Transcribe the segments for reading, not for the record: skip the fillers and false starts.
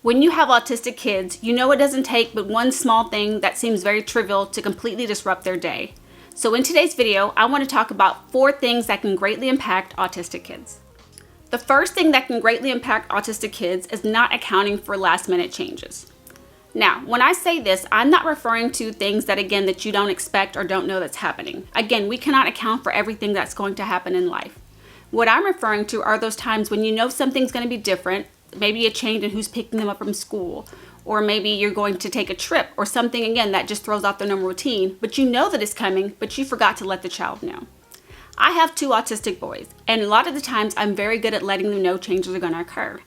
When you have autistic kids, you know it doesn't take but one small thing that seems very trivial to completely disrupt their day. So in today's video, I want to talk about 4 things that can greatly impact autistic kids. The first thing that can greatly impact autistic kids is not accounting for last-minute changes. Now, when I say this, I'm not referring to things that you don't expect or don't know that's happening. Again, we cannot account for everything that's going to happen in life. What I'm referring to are those times when you know something's going to be different, maybe a change in who's picking them up from school, or maybe you're going to take a trip or something, again, that just throws off their normal routine, but you know that it's coming, but you forgot to let the child know. I have 2 autistic boys, and a lot of the times I'm very good at letting them know changes are going to occur.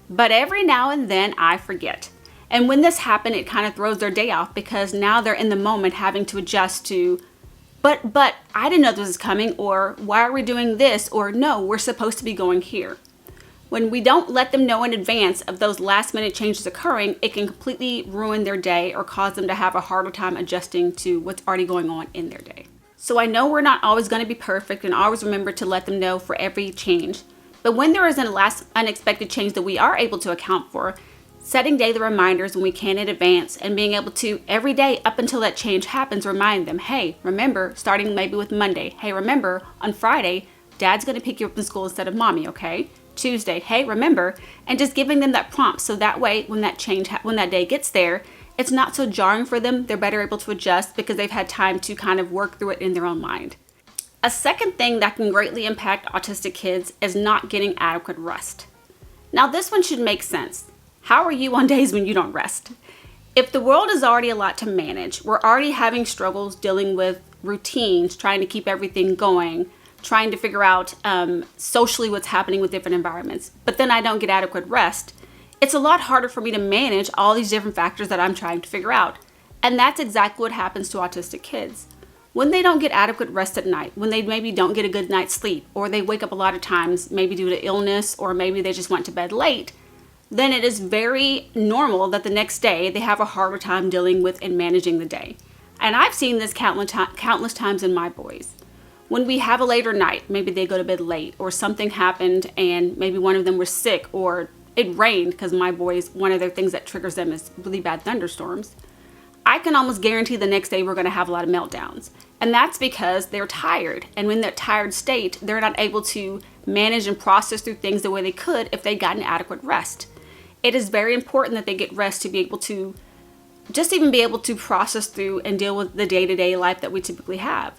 But every now and then I forget. And when this happens, it kind of throws their day off because now they're in the moment having to adjust to, but I didn't know this was coming, or why are we doing this, or no, we're supposed to be going here. When we don't let them know in advance of those last minute changes occurring, it can completely ruin their day or cause them to have a harder time adjusting to what's already going on in their day. So I know we're not always going to be perfect and always remember to let them know for every change. But when there is a last unexpected change that we are able to account for, setting daily reminders when we can in advance and being able to every day up until that change happens, remind them, hey, remember, starting maybe with Monday, hey, remember, on Friday, Dad's going to pick you up from school instead of Mommy, okay? Tuesday, hey, remember, and just giving them that prompt so that way when that day gets there, it's not so jarring for them. They're better able to adjust because they've had time to kind of work through it in their own mind. A second thing that can greatly impact autistic kids is not getting adequate rest. Now this one should make sense. How are you on days when you don't rest? If the world is already a lot to manage, we're already having struggles dealing with routines, trying to keep everything going, trying to figure out socially what's happening with different environments, but then I don't get adequate rest, it's a lot harder for me to manage all these different factors that I'm trying to figure out. And that's exactly what happens to autistic kids. When they don't get adequate rest at night, when they maybe don't get a good night's sleep, or they wake up a lot of times, maybe due to illness, or maybe they just went to bed late, then it is very normal that the next day they have a harder time dealing with and managing the day. And I've seen this countless times in my boys. When we have a later night, maybe they go to bed late, or something happened and maybe one of them was sick, or it rained, because my boys, one of their things that triggers them is really bad thunderstorms. I can almost guarantee the next day we're going to have a lot of meltdowns. And that's because they're tired. And when that tired state, they're not able to manage and process through things the way they could if they got an adequate rest. It is very important that they get rest to be able to just even be able to process through and deal with the day-to-day life that we typically have.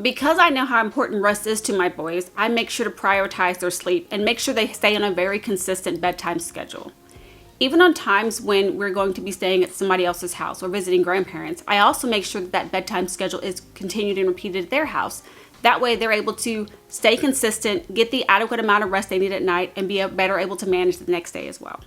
Because I know how important rest is to my boys, I make sure to prioritize their sleep and make sure they stay on a very consistent bedtime schedule. Even on times when we're going to be staying at somebody else's house or visiting grandparents, I also make sure that bedtime schedule is continued and repeated at their house. That way they're able to stay consistent, get the adequate amount of rest they need at night, and be better able to manage the next day as well.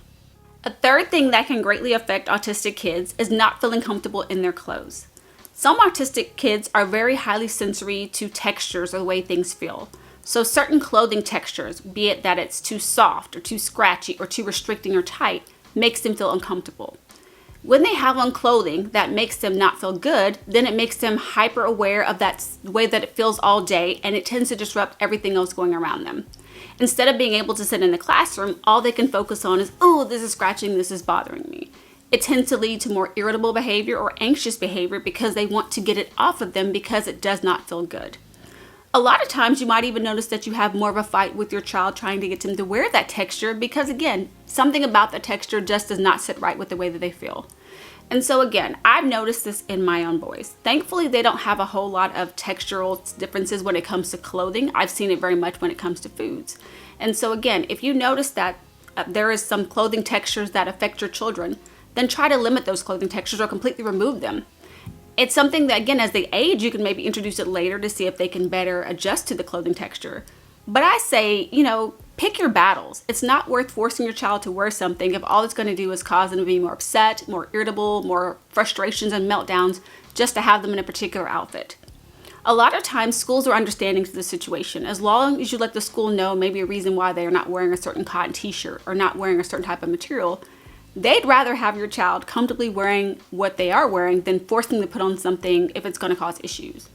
A third thing that can greatly affect autistic kids is not feeling comfortable in their clothes. Some autistic kids are very highly sensory to textures or the way things feel. So certain clothing textures, be it that it's too soft or too scratchy or too restricting or tight, makes them feel uncomfortable. When they have on clothing that makes them not feel good, then it makes them hyper aware of that way that it feels all day, and it tends to disrupt everything else going around them. Instead of being able to sit in the classroom, all they can focus on is, oh, this is scratching, this is bothering me. It tends to lead to more irritable behavior or anxious behavior because they want to get it off of them because it does not feel good. A lot of times you might even notice that you have more of a fight with your child trying to get them to wear that texture because, again, something about the texture just does not sit right with the way that they feel. And so again, I've noticed this in my own boys. Thankfully, they don't have a whole lot of textural differences when it comes to clothing. I've seen it very much when it comes to foods. And so again, if you notice that there is some clothing textures that affect your children, then try to limit those clothing textures or completely remove them. It's something that, again, as they age, you can maybe introduce it later to see if they can better adjust to the clothing texture. But I say, pick your battles. It's not worth forcing your child to wear something if all it's going to do is cause them to be more upset, more irritable, more frustrations and meltdowns just to have them in a particular outfit. A lot of times schools are understanding to the situation. As long as you let the school know maybe a reason why they are not wearing a certain cotton t-shirt or not wearing a certain type of material, they'd rather have your child comfortably wearing what they are wearing than forcing them to put on something if it's going to cause issues.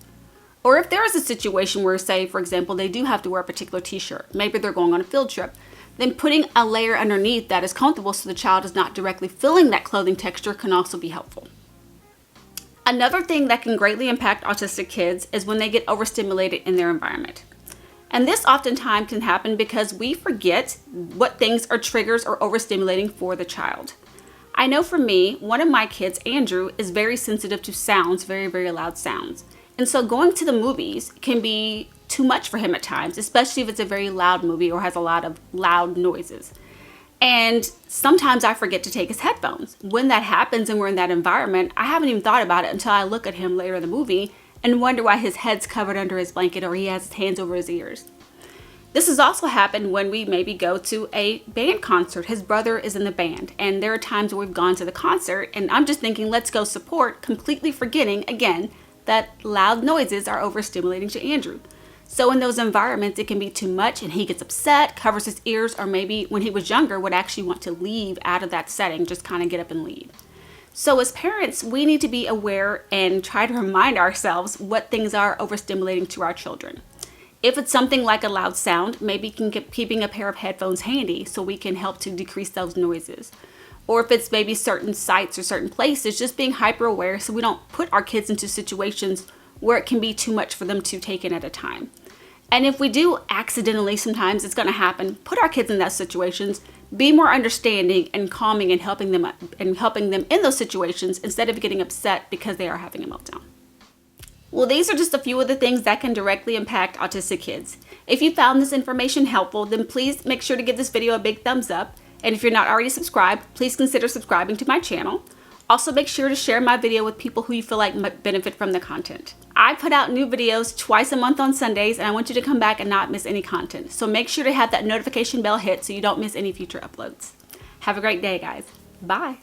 Or if there is a situation where, say, for example, they do have to wear a particular t-shirt, maybe they're going on a field trip, then putting a layer underneath that is comfortable so the child is not directly feeling that clothing texture can also be helpful. Another thing that can greatly impact autistic kids is when they get overstimulated in their environment. And this oftentimes can happen because we forget what things are triggers or overstimulating for the child. I know for me, one of my kids, Andrew, is very sensitive to sounds, very, very loud sounds. And so going to the movies can be too much for him at times, especially if it's a very loud movie or has a lot of loud noises. And sometimes I forget to take his headphones. When that happens and we're in that environment, I haven't even thought about it until I look at him later in the movie and wonder why his head's covered under his blanket or he has his hands over his ears. This has also happened when we maybe go to a band concert. His brother is in the band, and there are times where we've gone to the concert and I'm just thinking, let's go support, completely forgetting, again, that loud noises are overstimulating to Andrew. So in those environments, it can be too much and he gets upset, covers his ears, or maybe when he was younger would actually want to leave out of that setting, just kind of get up and leave. So as parents, we need to be aware and try to remind ourselves what things are overstimulating to our children. If it's something like a loud sound, maybe keeping a pair of headphones handy so we can help to decrease those noises. Or if it's maybe certain sites or certain places, just being hyper aware so we don't put our kids into situations where it can be too much for them to take in at a time. And if we do accidentally, sometimes it's going to happen, put our kids in those situations, be more understanding and calming and helping them in those situations instead of getting upset because they are having a meltdown. Well, these are just a few of the things that can directly impact autistic kids. If you found this information helpful, then please make sure to give this video a big thumbs up. And if you're not already subscribed, please consider subscribing to my channel. Also, make sure to share my video with people who you feel like might benefit from the content. I put out new videos twice a month on Sundays, and I want you to come back and not miss any content. So make sure to have that notification bell hit so you don't miss any future uploads. Have a great day, guys. Bye.